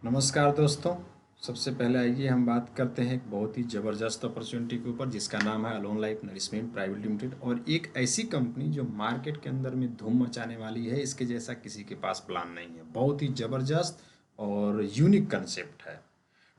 नमस्कार दोस्तों। सबसे पहले आइए हम बात करते हैं एक बहुत ही ज़बरदस्त अपॉर्चुनिटी के ऊपर जिसका नाम है alone life nourishment private limited और एक ऐसी कंपनी जो मार्केट के अंदर में धूम मचाने वाली है। इसके जैसा किसी के पास प्लान नहीं है। बहुत ही ज़बरदस्त और यूनिक कंसेप्ट है।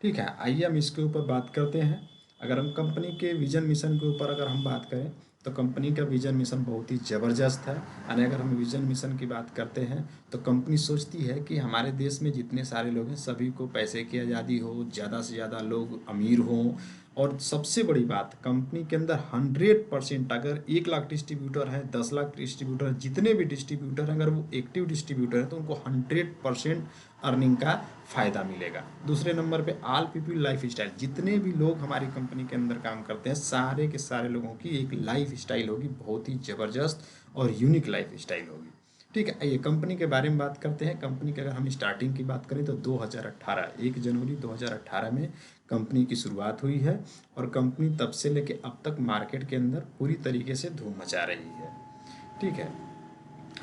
ठीक है, आइए हम इसके ऊपर बात करते हैं। अगर हम कंपनी के विजन मिशन के ऊपर अगर हम बात करें तो कंपनी का विजन मिशन बहुत ही ज़बरदस्त है। यानी अगर हम विजन मिशन की बात करते हैं तो कंपनी सोचती है कि हमारे देश में जितने सारे लोग हैं सभी को पैसे की आज़ादी हो, ज़्यादा से ज़्यादा लोग अमीर हों। और सबसे बड़ी बात, कंपनी के अंदर 100% अगर 1 लाख डिस्ट्रीब्यूटर हैं, 10 लाख डिस्ट्रीब्यूटर, जितने भी डिस्ट्रीब्यूटर हैं, अगर वो एक्टिव डिस्ट्रीब्यूटर हैं तो उनको 100% अर्निंग का फ़ायदा मिलेगा। दूसरे नंबर पे ऑल पीपल लाइफ स्टाइल, जितने भी लोग हमारी कंपनी के अंदर काम करते हैं सारे के सारे लोगों की एक लाइफ स्टाइल होगी, बहुत ही ज़बरदस्त और यूनिक लाइफ स्टाइल होगी। ठीक है, ये कंपनी के बारे में बात करते हैं। कंपनी की अगर हम स्टार्टिंग की बात करें तो 2018 1 जनवरी 2018 में कंपनी की शुरुआत हुई है और कंपनी तब से लेके अब तक मार्केट के अंदर पूरी तरीके से धूम मचा रही है। ठीक है,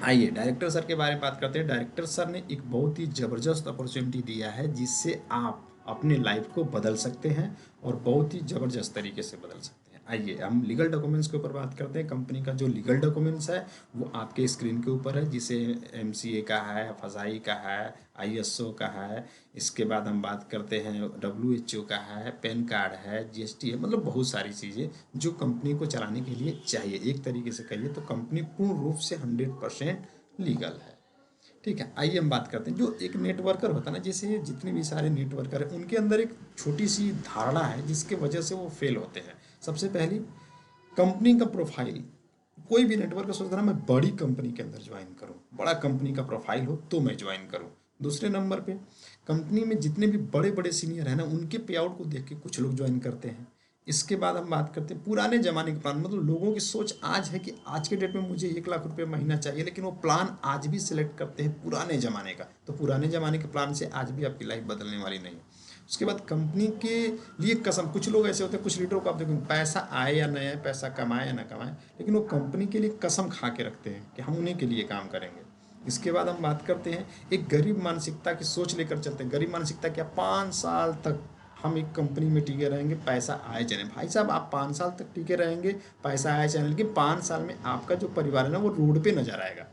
आइए डायरेक्टर सर के बारे में बात करते हैं। डायरेक्टर सर ने एक बहुत ही ज़बरदस्त अपॉर्चुनिटी दिया है जिससे आप अपने लाइफ को बदल सकते हैं और बहुत ही ज़बरदस्त तरीके से बदल सकते हैं। आइए हम लीगल डॉक्यूमेंट्स के ऊपर बात करते हैं। कंपनी का जो लीगल डॉक्यूमेंट्स है वो आपके स्क्रीन के ऊपर है, जिसे एमसीए का है, फसाई का है, आईएसओ का है। इसके बाद हम बात करते हैं डब्ल्यूएचओ का है, पैन कार्ड है, जीएसटी है, मतलब बहुत सारी चीज़ें जो कंपनी को चलाने के लिए चाहिए। एक तरीके से कहिए तो कंपनी पूर्ण रूप से 100% लीगल है। ठीक है, आइए हम बात करते हैं। जो एक नेटवर्कर होता है ना, जैसे जितने भी सारे नेटवर्कर हैं उनके अंदर एक छोटी सी धारणा है जिसके वजह से वो फेल होते हैं। सबसे पहली, कंपनी का प्रोफाइल। कोई भी नेटवर्कर सोचता है ना मैं बड़ी कंपनी के अंदर ज्वाइन करूं, बड़ा कंपनी का प्रोफाइल हो तो मैं ज्वाइन करूं। दूसरे नंबर पे, कंपनी में जितने भी बड़े बड़े सीनियर हैं ना उनके पे आउट को देख के कुछ लोग ज्वाइन करते हैं। इसके बाद हम बात करते हैं पुराने ज़माने के प्लान, मतलब लोगों की सोच आज है कि आज के डेट में मुझे 1 लाख रुपए महीना चाहिए, लेकिन वो प्लान आज भी सिलेक्ट करते हैं पुराने ज़माने का। तो पुराने ज़माने के प्लान से आज भी आपकी लाइफ बदलने वाली नहीं है। उसके बाद कंपनी के लिए कसम, कुछ लोग ऐसे होते हैं, कुछ लीडरों को आप देखो पैसा आए या नहीं आए, पैसा कमाए या ना कमाए, लेकिन वो कंपनी के लिए कसम खा के रखते हैं कि हम उन्हीं के लिए काम करेंगे। इसके बाद हम बात करते हैं एक गरीब मानसिकता की सोच लेकर चलते हैं। गरीब मानसिकता क्या, 5 साल तक हम एक कंपनी में टिके रहेंगे, पैसा आए चले। भाई साहब आप 5 साल तक टिके रहेंगे, पैसा आए चले, लेकिन 5 साल में आपका जो परिवार है ना वो रोड पे नजर आएगा।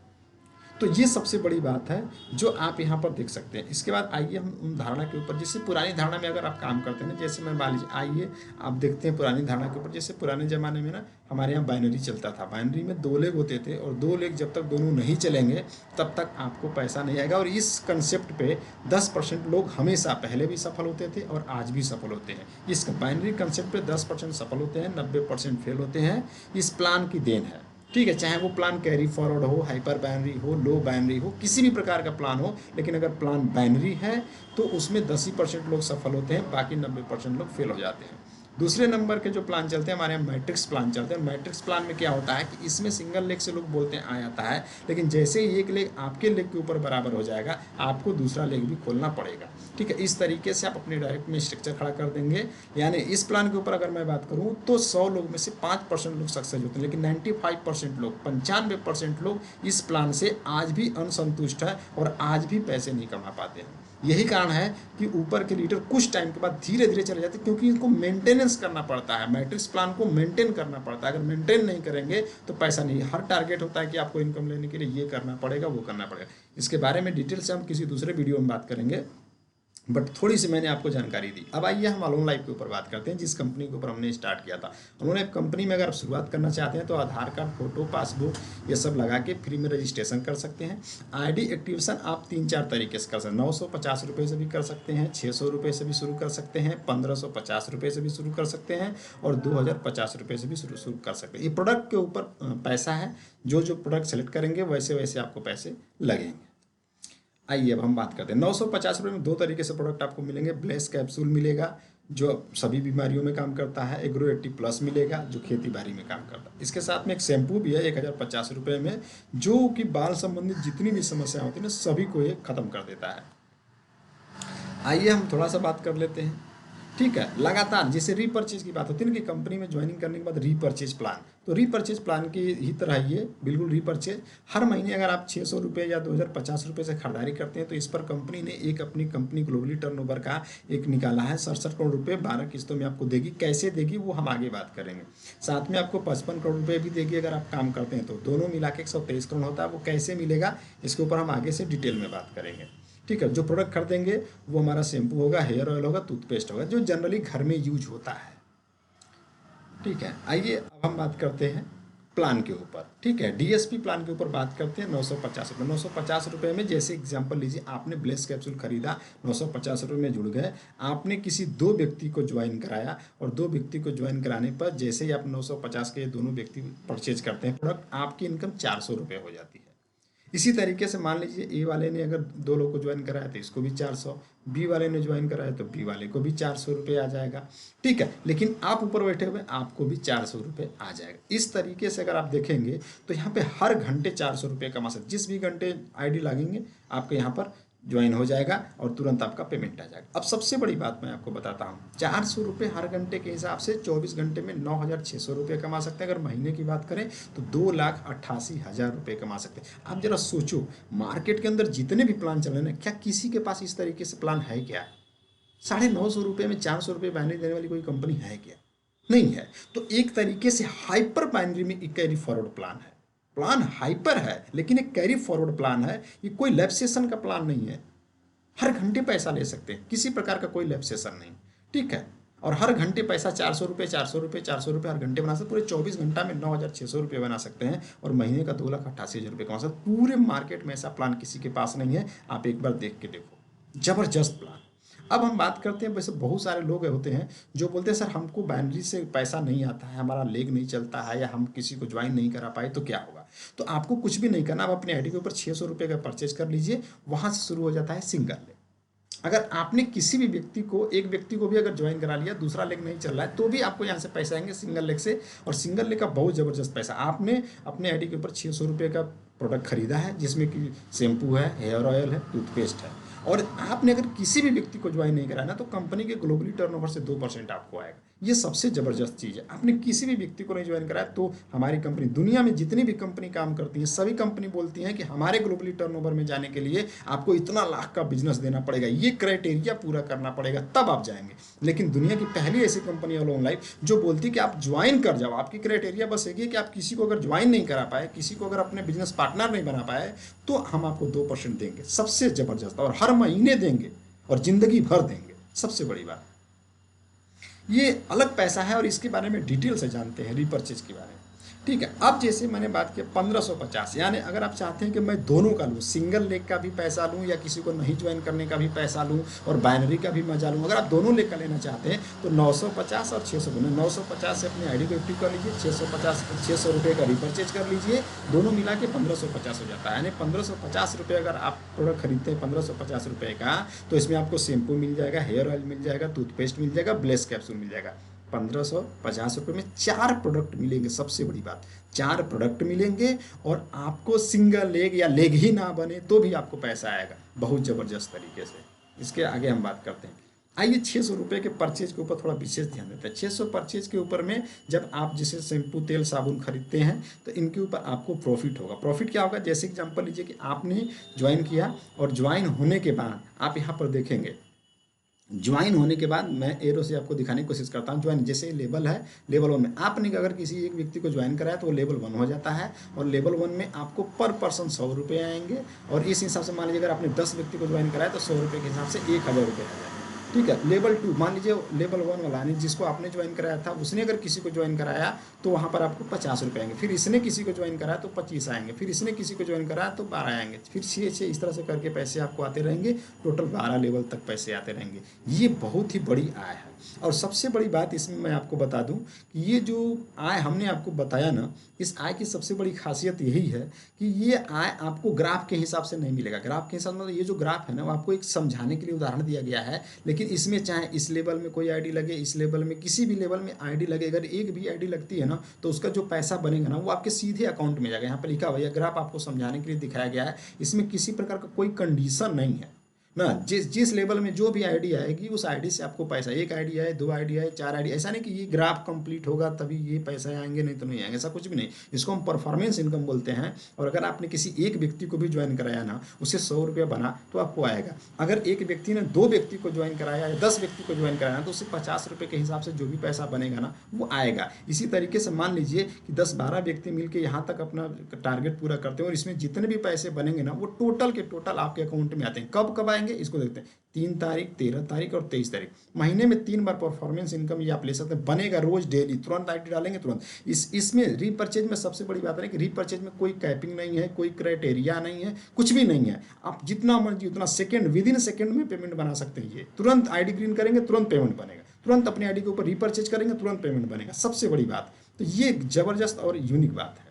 तो ये सबसे बड़ी बात है जो आप यहाँ पर देख सकते हैं। इसके बाद आइए हम उन धारणा के ऊपर, जैसे पुरानी धारणा में अगर आप काम करते हैं ना, जैसे मैं मान लीजिए, आइए आप देखते हैं पुरानी धारणा के ऊपर। जैसे पुराने ज़माने में ना हमारे यहाँ बाइनरी चलता था, बाइनरी में 2 लेग होते थे और 2 लेग जब तक दोनों नहीं चलेंगे तब तक आपको पैसा नहीं आएगा। और इस कंसेप्ट पे 10% लोग हमेशा पहले भी सफल होते थे और आज भी सफल होते हैं। इस बाइनरी कंसेप्ट पे 10% सफल होते हैं, 90% फेल होते हैं। इस प्लान की देन है। ठीक है, चाहे वो प्लान कैरी फॉरवर्ड हो, हाइपर बाइनरी हो, लो बाइनरी हो, किसी भी प्रकार का प्लान हो, लेकिन अगर प्लान बाइनरी है तो उसमें 10% लोग सफल होते हैं, बाकी 90% लोग फेल हो जाते हैं। दूसरे नंबर के जो प्लान चलते हैं हमारे यहाँ मैट्रिक्स प्लान चलते हैं। मैट्रिक्स प्लान में क्या होता है कि इसमें सिंगल लेग से लोग बोलते हैं आ जाता है, लेकिन जैसे ही एक लेग आपके लेग के ऊपर बराबर हो जाएगा आपको दूसरा लेग भी खोलना पड़ेगा। ठीक है, इस तरीके से आप अपने डायरेक्ट में स्ट्रक्चर खड़ा कर देंगे। यानी इस प्लान के ऊपर अगर मैं बात करूं तो 100 लोग में से 5% लोग सक्सेस होते हैं, लेकिन 95% लोग, 95% लोग इस प्लान से आज भी असंतुष्ट है और आज भी पैसे नहीं कमा पाते हैं। यही कारण है कि ऊपर के लीडर कुछ टाइम के बाद धीरे धीरे चले जाते हैं, क्योंकि इनको मेंटेनेंस करना पड़ता है। मैट्रिक्स प्लान को मेंटेन करना पड़ता है। अगर मेंटेन नहीं करेंगे तो पैसा नहीं। हर टारगेट होता है कि आपको इनकम लेने के लिए ये करना पड़ेगा, वो करना पड़ेगा। इसके बारे में डिटेल से हम किसी दूसरे वीडियो में बात करेंगे, बट थोड़ी सी मैंने आपको जानकारी दी। अब आइए हम अलोन लाइफ के ऊपर बात करते हैं, जिस कंपनी के ऊपर हमने स्टार्ट किया था। अलोन लाइफ कंपनी में अगर आप शुरुआत करना चाहते हैं तो आधार कार्ड, फोटो, पासबुक ये सब लगा के फ्री में रजिस्ट्रेशन कर सकते हैं। आईडी एक्टिवेशन आप 3-4 तरीके से कर सकते हैं। 950 रुपये से भी कर सकते हैं, 600 रुपये से भी शुरू कर सकते हैं, 1550 रुपये से भी शुरू कर सकते हैं और 2050 रुपये से भी शुरू कर सकते हैं। ये प्रोडक्ट के ऊपर पैसा है, जो जो प्रोडक्ट सेलेक्ट करेंगे वैसे वैसे आपको पैसे लगेंगे। आइए अब हम बात करते हैं। 950 रुपये में 2 तरीके से प्रोडक्ट आपको मिलेंगे। ब्लेस कैप्सूल मिलेगा जो सभी बीमारियों में काम करता है। एग्रो 80+ मिलेगा जो खेती बाड़ी में काम करता है। इसके साथ में एक शैम्पू भी है 1050 रुपये में, जो कि बाल संबंधित जितनी भी समस्याएं होती हैं ना सभी को ये खत्म कर देता है। आइए हम थोड़ा सा बात कर लेते हैं ठीक है, लगातार जैसे रीपर्चेज की बात होती है ना कि कंपनी में ज्वाइनिंग करने के बाद रीपर्चेज प्लान, तो रीपर्चेज प्लान की ही तरह ये बिल्कुल रीपर्चेज। हर महीने अगर आप 600 रुपये या 2050 रुपये से खरीदारी करते हैं तो इस पर कंपनी ने एक अपनी कंपनी ग्लोबली टर्नओवर का एक निकाला है 67 करोड़ रुपये, 12 किस्तों में आपको देगी। कैसे देगी वो हम आगे बात करेंगे। साथ में आपको 55 करोड़ रुपये भी देगी अगर आप काम करते हैं, तो दोनों मिला के 123 करोड़ होता है। वो कैसे मिलेगा इसके ऊपर हम आगे से डिटेल में बात करेंगे। ठीक है, जो प्रोडक्ट खरीदेंगे वो हमारा शैम्पू होगा, हेयर ऑयल होगा, टूथपेस्ट होगा, जो जनरली घर में यूज होता है। ठीक है, आइए अब हम बात करते हैं प्लान के ऊपर। ठीक है, डीएसपी प्लान के ऊपर बात करते हैं। 950 रुपये, 950 रुपये में जैसे एग्जांपल लीजिए, आपने ब्लेस कैप्सूल खरीदा, 950 रुपये में जुड़ गए। आपने किसी 2 व्यक्ति को ज्वाइन कराया और 2 व्यक्ति को ज्वाइन कराने पर जैसे ही आप 950 के दोनों व्यक्ति परचेज करते हैं प्रोडक्ट, आपकी इनकम 400 रुपये हो जाती है। इसी तरीके से मान लीजिए ए वाले ने अगर 2 लोग को ज्वाइन कराया तो इसको भी 400, बी वाले ने ज्वाइन कराया तो बी वाले को भी 400 रुपये आ जाएगा। ठीक है, लेकिन आप ऊपर बैठे हुए आपको भी 400 रुपये आ जाएगा। इस तरीके से अगर आप देखेंगे तो यहाँ पे हर घंटे 400 रुपये कमा सकते, जिस भी घंटे आईडी लगेंगे आपके यहाँ पर ज्वाइन हो जाएगा और तुरंत आपका पेमेंट आ जाएगा। अब सबसे बड़ी बात मैं आपको बताता हूँ, 400 रुपये हर घंटे के हिसाब से 24 घंटे में 9,600 रुपये कमा सकते हैं। अगर महीने की बात करें तो 2,88,000 रुपये कमा सकते हैं। आप जरा सोचो, मार्केट के अंदर जितने भी प्लान चल रहे हैं, क्या किसी के पास इस तरीके से प्लान है क्या? 950 रुपये में 400 रुपये बाइनरी देने वाली कोई कंपनी है क्या? नहीं है। तो एक तरीके से हाइपर बाइनरी में एक कैरी फॉरवर्ड प्लान है। प्लान हाइपर है लेकिन एक कैरी फॉरवर्ड प्लान है। ये कोई लैब सेशन का प्लान नहीं है। हर घंटे पैसा ले सकते हैं, किसी प्रकार का कोई लैब सेशन नहीं। ठीक है, और हर घंटे पैसा 400 रुपये, 400 रुपये, 400 रुपये हर घंटे बना सकते। पूरे 24 घंटा में 9,600 रुपये बना सकते हैं और महीने का 2,88,000 रुपये कमा सकते। पूरे मार्केट में ऐसा प्लान किसी के पास नहीं है। आप एक बार देख के देखो, जबरदस्त प्लान। अब हम बात करते हैं, वैसे बहुत सारे लोग होते हैं जो बोलते हैं सर हमको बाइनरी से पैसा नहीं आता है, हमारा लेग नहीं चलता है, या हम किसी को ज्वाइन नहीं करा पाए तो क्या होगा? तो आपको कुछ भी नहीं करना, आप अपने आईडी के ऊपर 600 रुपये का परचेज कर लीजिए। वहाँ से शुरू हो जाता है सिंगल लेग। अगर आपने किसी भी व्यक्ति को, एक व्यक्ति को भी अगर ज्वाइन करा लिया, दूसरा लेग नहीं चल रहा है, तो भी आपको यहाँ से पैसा आएंगे सिंगल लेग से। और सिंगल लेग का बहुत ज़बरदस्त पैसा। आपने अपने आईडी के ऊपर 600 रुपये का प्रोडक्ट खरीदा है, जिसमें कि शैम्पू है, हेयर ऑयल है, टूथपेस्ट है, और आपने अगर किसी भी व्यक्ति को ज्वाइन नहीं कराया ना, तो कंपनी के ग्लोबली टर्नओवर से 2% आपको आएगा। ये सबसे ज़बरदस्त चीज़ है। आपने किसी भी व्यक्ति को नहीं ज्वाइन कराया तो हमारी कंपनी, दुनिया में जितनी भी कंपनी काम करती है, सभी कंपनी बोलती हैं कि हमारे ग्लोबली टर्नओवर में जाने के लिए आपको इतना लाख का बिजनेस देना पड़ेगा, ये क्राइटेरिया पूरा करना पड़ेगा, तब आप जाएंगे। लेकिन दुनिया की पहली ऐसी कंपनी है ऑन लाइफ जो बोलती है कि आप ज्वाइन कर जाओ। आपकी क्राइटेरिया बस एक ही कि आप किसी को अगर ज्वाइन नहीं करा पाए, किसी को अगर अपने बिजनेस पार्टनर नहीं बना पाए, तो हम आपको 2% देंगे। सबसे ज़बरदस्त, और हर महीने देंगे और ज़िंदगी भर देंगे। सबसे बड़ी बात, ये अलग पैसा है और इसके बारे में डिटेल से जानते हैं, रीपर्चेज के बारे में। ठीक है, अब जैसे मैंने बात की 1550, यानी अगर आप चाहते हैं कि मैं दोनों का लूँ, सिंगल लेग का भी पैसा लूँ या किसी को नहीं ज्वाइन करने का भी पैसा लूँ और बाइनरी का भी मजा लूँ, अगर आप दोनों लेग का लेना चाहते हैं तो 950 और 600 में 950 से अपनी आईडी को एक्टिव कर लीजिए, 600 रुपये का रीपर्चेज कर लीजिए, दोनों मिला के 1550 हो जाता है। यानी 1550 रुपये अगर आप प्रोडक्ट खरीदते हैं 1550 रुपये का, तो इसमें आपको शैम्पू मिल जाएगा, हेयर ऑयल मिल जाएगा, टूथपेस्ट मिल जाएगा, ब्लेस कैप्सूल मिल जाएगा। 1550 रुपये में 4 प्रोडक्ट मिलेंगे। सबसे बड़ी बात, 4 प्रोडक्ट मिलेंगे और आपको सिंगल लेग या लेग ही ना बने तो भी आपको पैसा आएगा बहुत ज़बरदस्त तरीके से। इसके आगे हम बात करते हैं। आइए 600 रुपये के परचेज के ऊपर थोड़ा विशेष ध्यान देते हैं। 600 परचेज के ऊपर में जब आप जैसे शैम्पू, तेल, साबुन खरीदते हैं तो इनके ऊपर आपको प्रॉफिट होगा। प्रॉफिट क्या होगा? जैसे एग्जांपल लीजिए कि आपने ज्वाइन किया और ज्वाइन होने के बाद आप यहाँ पर देखेंगे, ज्वाइन होने के बाद मैं एरो से आपको दिखाने की कोशिश करता हूँ। ज्वाइन जैसे लेवल है, लेवल 1 में आपने अगर किसी एक व्यक्ति को ज्वाइन कराया तो वो लेवल 1 हो जाता है और लेवल 1 में आपको पर पर्सन 100 रुपये आएंगे। और इस हिसाब से मान लीजिए अगर आपने 10 व्यक्ति को ज्वाइन कराया तो 100 रुपये के हिसाब से 1,000 रुपये आ जाएंगे। ठीक है, लेवल 2 मान लीजिए लेवल 1 वाला यानी जिसको आपने ज्वाइन कराया था, उसने अगर किसी को ज्वाइन कराया तो वहाँ पर आपको 50 रुपये आएंगे। फिर इसने किसी को ज्वाइन कराया तो 25 आएंगे। फिर इसने किसी को ज्वाइन कराया तो 12 आएंगे। फिर 6 इस तरह से करके पैसे आपको आते रहेंगे। टोटल 12 लेवल तक पैसे आते रहेंगे। ये बहुत ही बड़ी आय है। और सबसे बड़ी बात इसमें मैं आपको बता दूं कि ये जो आय हमने आपको बताया ना, इस आय की सबसे बड़ी खासियत यही है कि ये आय आपको ग्राफ के हिसाब से नहीं मिलेगा। ग्राफ के हिसाब से ये जो ग्राफ है ना, वो आपको एक समझाने के लिए उदाहरण दिया गया है। लेकिन इसमें चाहे इस लेवल में कोई आईडी लगे, इस लेवल में किसी भी लेवल में आईडी लगे, अगर एक भी आईडी लगती है ना तो उसका जो पैसा बनेगा ना वो आपके सीधे अकाउंट में जाएगा। यहाँ पर लिखा हुआ है, ग्राफ आपको समझाने के लिए दिखाया गया है। इसमें किसी प्रकार का कोई कंडीशन नहीं है। ना, जिस जिस लेवल में जो भी आईडी आएगी उस आईडी से आपको पैसा, एक आईडी आए, दो आईडी आए, चार आईडी, ऐसा नहीं कि ये ग्राफ कंप्लीट होगा तभी ये पैसा आएंगे नहीं तो नहीं आएंगे, ऐसा कुछ भी नहीं। इसको हम परफॉर्मेंस इनकम बोलते हैं। और अगर आपने किसी एक व्यक्ति को भी ज्वाइन कराया ना, उसे 100 रुपये बना तो आपको आएगा। अगर एक व्यक्ति ने 2 व्यक्ति को ज्वाइन कराया या 10 व्यक्ति को ज्वाइन कराया तो उससे 50 रुपये के हिसाब से जो भी पैसा बनेगा ना वो आएगा। इसी तरीके से मान लीजिए कि 10-12 व्यक्ति मिलकर यहाँ तक अपना टारगेट पूरा करते हैं और इसमें जितने भी पैसे बनेंगे ना वो टोटल के टोटल आपके अकाउंट में आते हैं। कब कब आएंगे इसको देखते हैं। 3 तारीख, 13 तारीख और 23 तारीख, महीने में 3 बार परफॉर्मेंस इनकम ये आप ले सकते हैं। बनेगा रोज डेली, तुरंत आईडी डालेंगे तुरंत। इसमें रीपर्चेज में सबसे बड़ी बात है कि रीपर्चेज में कोई कैपिंग नहीं है, कोई क्राइटेरिया नहीं है, कुछ भी नहीं है। आप जितना मर्जी उतना सेकंड, विद इन सेकंड में पेमेंट बना सकते हैं। ये तुरंत आईडी ग्रीन करेंगे तुरंत पेमेंट बनेगा, तुरंत अपनी आईडी के ऊपर रीपर्चेज करेंगे तुरंत पेमेंट बनेगा, सबसे बड़ी बात। तो ये जबरदस्त और यूनिक बात है।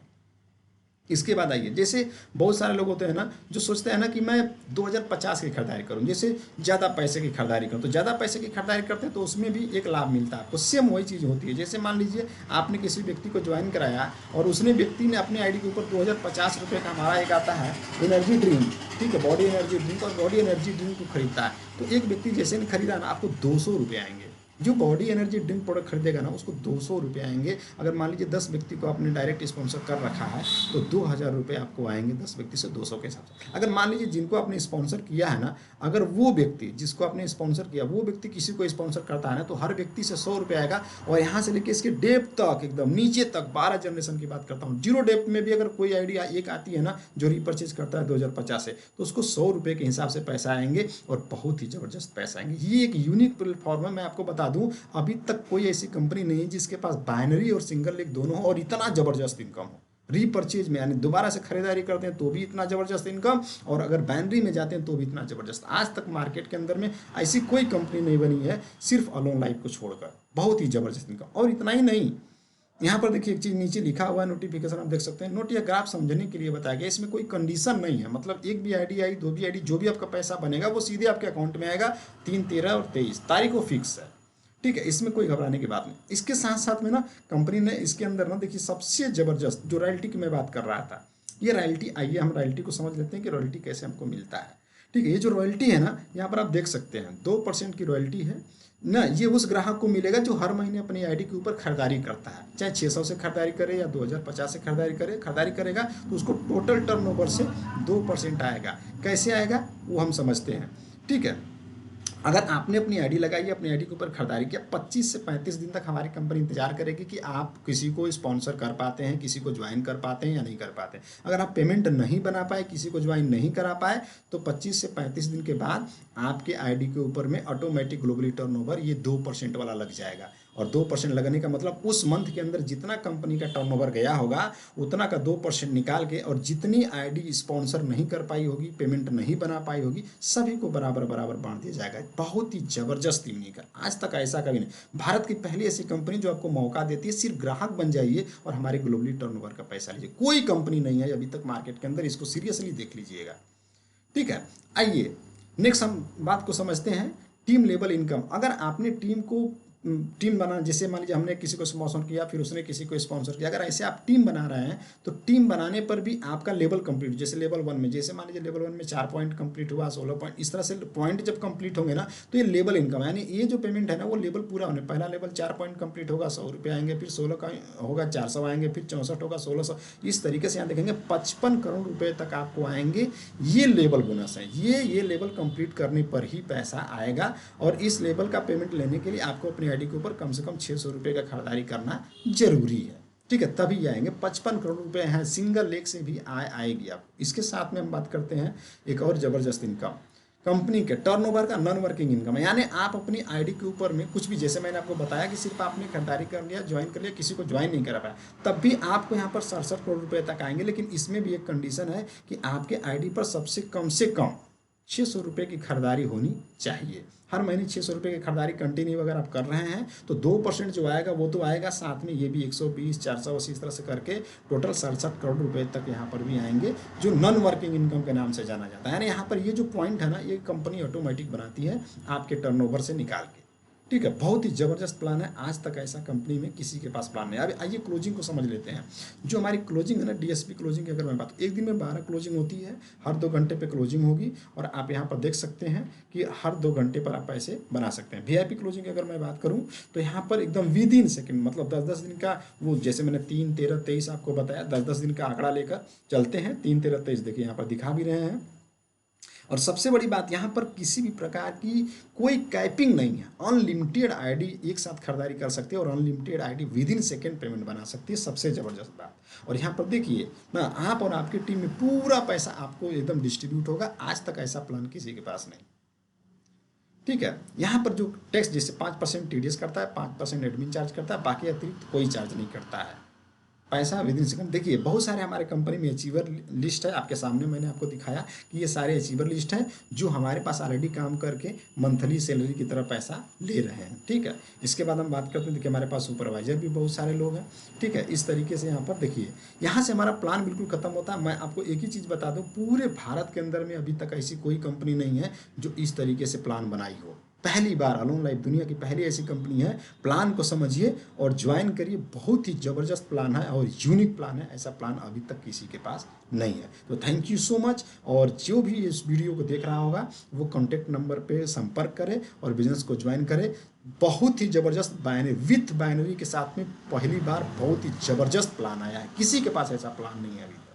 इसके बाद आइए, जैसे बहुत सारे लोग होते हैं ना जो सोचते हैं ना कि मैं 2050 की खरीदारी करूं, जैसे ज़्यादा पैसे की खरीदारी करूं। तो ज़्यादा पैसे की खरीदारी करते हैं तो उसमें भी एक लाभ मिलता है आपको। सेम वही चीज़ होती है। जैसे मान लीजिए आपने किसी व्यक्ति को ज्वाइन कराया और उसने व्यक्ति ने अपने आईडी के ऊपर 2050 रुपये का, हमारा एक आता है एनर्जी ड्रिंक, ठीक है, बॉडी एनर्जी ड्रिंक, और बॉडी एनर्जी ड्रिंक को खरीदता है। तो एक व्यक्ति जैसे ने खरीदा ना, आपको 200 रुपये आएंगे। जो बॉडी एनर्जी ड्रिंक प्रोडक्ट खरीदेगा ना उसको 200 रुपये आएंगे। अगर मान लीजिए 10 व्यक्ति को आपने डायरेक्ट स्पॉन्सर कर रखा है तो 2000 रुपये आपको आएंगे 10 व्यक्ति से 200 के हिसाब से। अगर मान लीजिए जिनको आपने स्पॉन्सर किया है ना, अगर वो व्यक्ति जिसको आपने स्पॉन्सर किया वो व्यक्ति किसी को स्पॉन्सर करता है ना, तो हर व्यक्ति से 100 रुपये आएगा। और यहाँ से लेके इसके डेप्थ तक, एकदम नीचे तक, 12 जनरेशन की बात करता हूँ, जीरो डेप्थ में भी अगर कोई आइडिया एक आती है ना जो रीपर्चेज करता है 2050 से, तो उसको 100 रुपये के हिसाब से पैसा आएंगे और बहुत ही ज़बरदस्त पैसा आएंगे। ये एक यूनिक प्लेटफॉर्म है। मैं आपको बता दूँ, अभी तक कोई ऐसी कंपनी नहीं है जिसके पास बाइनरी और सिंगल लेग दोनों हो और इतना जबरदस्त इनकम हो। रीपर्चेज में यानी दोबारा से खरीदारी करते हैं तो भी इतना जबरदस्त इनकम, और अगर बाइनरी में जाते हैं तो भी इतना जबरदस्त। आज तक मार्केट के अंदर में ऐसी कोई कंपनी नहीं बनी है सिर्फ अलोन लाइफ को छोड़कर। बहुत ही जबरदस्त इनकम। और इतना ही नहीं, यहाँ पर देखिए एक चीज़ नीचे लिखा हुआ है, नोटिफिकेशन आप देख सकते हैं। नोट या ग्राफ समझने के लिए बताया गया, इसमें कोई कंडीशन नहीं है। मतलब एक भी आईडी आई, 2 भी आईडी, जो भी आपका पैसा बनेगा वो सीधे आपके अकाउंट में आएगा। 3, 13 और 23 तारीख को फिक्स है, ठीक है। इसमें कोई घबराने की बात नहीं। इसके साथ साथ में ना कंपनी ने इसके अंदर ना, देखिए सबसे ज़बरदस्त जो रॉयल्टी की मैं बात कर रहा था, ये रॉयल्टी, आइए हम रॉयल्टी को समझ लेते हैं कि रॉयल्टी कैसे हमको मिलता है, ठीक है। ये जो रॉयल्टी है ना, यहाँ पर आप देख सकते हैं 2% की रॉयल्टी है ना। ये उस ग्राहक को मिलेगा जो हर महीने अपनी आईडी के ऊपर खरीदारी करता है, चाहे 600 से खरीदारी करे या 2050 से खरीदारी करेगा तो उसको टोटल टर्नओवर से 2% आएगा। कैसे आएगा वो हम समझते हैं, ठीक है। अगर आपने अपनी आईडी लगाई है, अपनी आईडी के ऊपर खरीदारी किया, 25 से 35 दिन तक हमारी कंपनी इंतजार करेगी कि आप किसी को स्पॉन्सर कर पाते हैं, किसी को ज्वाइन कर पाते हैं या नहीं कर पाते हैं। अगर आप पेमेंट नहीं बना पाए, किसी को ज्वाइन नहीं करा पाए, तो 25 से 35 दिन के बाद आपके आईडी के ऊपर में ऑटोमेटिक ग्लोबली टर्नओवर ये 2% वाला लग जाएगा। और 2% लगने का मतलब उस मंथ के अंदर जितना कंपनी का टर्नओवर गया होगा उतना का 2% निकाल के, और जितनी आईडी स्पॉन्सर नहीं कर पाई होगी, पेमेंट नहीं बना पाई होगी, सभी को बराबर बराबर बांट दिया जाएगा। बहुत ही जबरदस्त यूनिक है। आज तक ऐसा कभी नहीं। भारत की पहली ऐसी कंपनी जो आपको मौका देती है, सिर्फ ग्राहक बन जाइए और हमारे ग्लोबली टर्नओवर का पैसा लीजिए। कोई कंपनी नहीं है अभी तक मार्केट के अंदर, इसको सीरियसली देख लीजिएगा, ठीक है। आइए नेक्स्ट हम बात को समझते हैं, टीम लेवल इनकम। अगर आपने टीम बना, जैसे मान लीजिए हमने किसी को स्पॉन्सर किया, फिर उसने किसी को स्पॉन्सर किया, अगर ऐसे आप टीम बना रहे हैं तो टीम बनाने पर भी आपका लेवल कंप्लीट, जैसे लेवल 1 में, जैसे मान लीजिए लेवल 1 में 4 पॉइंट कंप्लीट हुआ, 16 पॉइंट, इस तरह से पॉइंट जब कंप्लीट होंगे ना तो ये लेवल इनकम, यानी ये जो पेमेंट है ना वो लेवल पूरा होने, पहला लेवल 4 पॉइंट कंप्लीट होगा 100 रुपये आएंगे, फिर 16 का होगा 400 आएंगे, फिर 64 होगा 1600, इस तरीके से यहाँ देखेंगे 55 करोड़ रुपये तक आपको आएंगे। ये लेवल बोनस है, ये लेवल कंप्लीट करने पर ही पैसा आएगा। और इस लेवल का पेमेंट लेने के लिए आपको अपनी आईडी के ऊपर कम से कम 600 रुपये का खरीदारी करना जरूरी है, ठीक है, तभी आएंगे। 55 करोड़ रुपए हैं, सिंगल लेग से भी आएगी आपको। इसके साथ में हम बात करते हैं एक और जबरदस्त इनकम, कंपनी के टर्नओवर का नॉन वर्किंग इनकम है। यानी आप अपनी आईडी के ऊपर में कुछ भी, जैसे मैंने आपको बताया कि सिर्फ आपने खरीदारी कर लिया, ज्वाइन कर लिया, किसी को ज्वाइन नहीं करा पाया, तब भी आपको यहाँ पर 67 करोड़ रुपये तक आएंगे। लेकिन इसमें भी एक कंडीशन है कि आपके आईडी पर सबसे कम 600 रुपये की खरीदारी होनी चाहिए। हर महीने 600 रुपये की खरीदारी कंटिन्यू अगर आप कर रहे हैं तो 2% जो आएगा वो तो आएगा, साथ में ये भी 120, 480 इस तरह से करके टोटल 67 करोड़ रुपए तक यहाँ पर भी आएंगे, जो नॉन वर्किंग इनकम के नाम से जाना जाता है। यानी यहाँ पर ये जो पॉइंट है ना, ये कंपनी ऑटोमेटिक बनाती है आपके टर्नओवर से निकाल के, ठीक है, बहुत ही ज़बरदस्त प्लान है। आज तक ऐसा कंपनी में किसी के पास प्लान नहीं है। अब आइए क्लोजिंग को समझ लेते हैं। जो हमारी क्लोजिंग है ना, डीएसपी क्लोजिंग की अगर मैं बात, एक दिन में 12 क्लोजिंग होती है, हर 2 घंटे पे क्लोजिंग होगी, और आप यहाँ पर देख सकते हैं कि हर 2 घंटे पर आप पैसे बना सकते हैं। वीआईपी क्लोजिंग की अगर मैं बात करूँ तो यहाँ पर एकदम विद इन सेकेंड, मतलब 10-10 दिन का, वो जैसे मैंने 3, 13, 23 आपको बताया, 10-10 दिन का आंकड़ा लेकर चलते हैं। 3, 13, 23 देखिए यहाँ पर दिखा भी रहे हैं। और सबसे बड़ी बात, यहाँ पर किसी भी प्रकार की कोई कैपिंग नहीं है। अनलिमिटेड आईडी एक साथ खरीदारी कर सकती है, और unlimited ID with in second payment बना सकती है। सबसे ज़बरदस्त बात। और यहाँ पर देखिए ना, आप और आपकी टीम में पूरा पैसा आपको एकदम डिस्ट्रीब्यूट होगा। आज तक ऐसा प्लान किसी के पास नहीं। ठीक है, यहाँ पर जो टैक्स जैसे 5% टीडीएस करता है, 5% एडमिन चार्ज करता है, बाकी अतिरिक्त कोई चार्ज नहीं करता है। पैसा विद इन सेकंड। देखिए बहुत सारे हमारे कंपनी में अचीवर लिस्ट है, आपके सामने मैंने आपको दिखाया कि ये सारे अचीवर लिस्ट हैं जो हमारे पास ऑलरेडी काम करके मंथली सैलरी की तरह पैसा ले रहे हैं। ठीक है, इसके बाद हम बात करते हैं, देखिए हमारे पास सुपरवाइजर भी बहुत सारे लोग हैं। ठीक है, इस तरीके से यहाँ पर देखिए, यहाँ से हमारा प्लान बिल्कुल खत्म होता है। मैं आपको एक ही चीज़ बता दूँ, पूरे भारत के अंदर में अभी तक ऐसी कोई कंपनी नहीं है जो इस तरीके से प्लान बनाई हो। पहली बार अलोन लाइफ दुनिया की पहली ऐसी कंपनी है। प्लान को समझिए और ज्वाइन करिए। बहुत ही ज़बरदस्त प्लान है और यूनिक प्लान है। ऐसा प्लान अभी तक किसी के पास नहीं है। तो थैंक यू सो मच। और जो भी इस वीडियो को देख रहा होगा वो कॉन्टैक्ट नंबर पे संपर्क करे और बिजनेस को ज्वाइन करे। बहुत ही ज़बरदस्त बाइनरी विथ बाइनरी के साथ में पहली बार बहुत ही ज़बरदस्त प्लान आया है। किसी के पास ऐसा प्लान नहीं है अभी।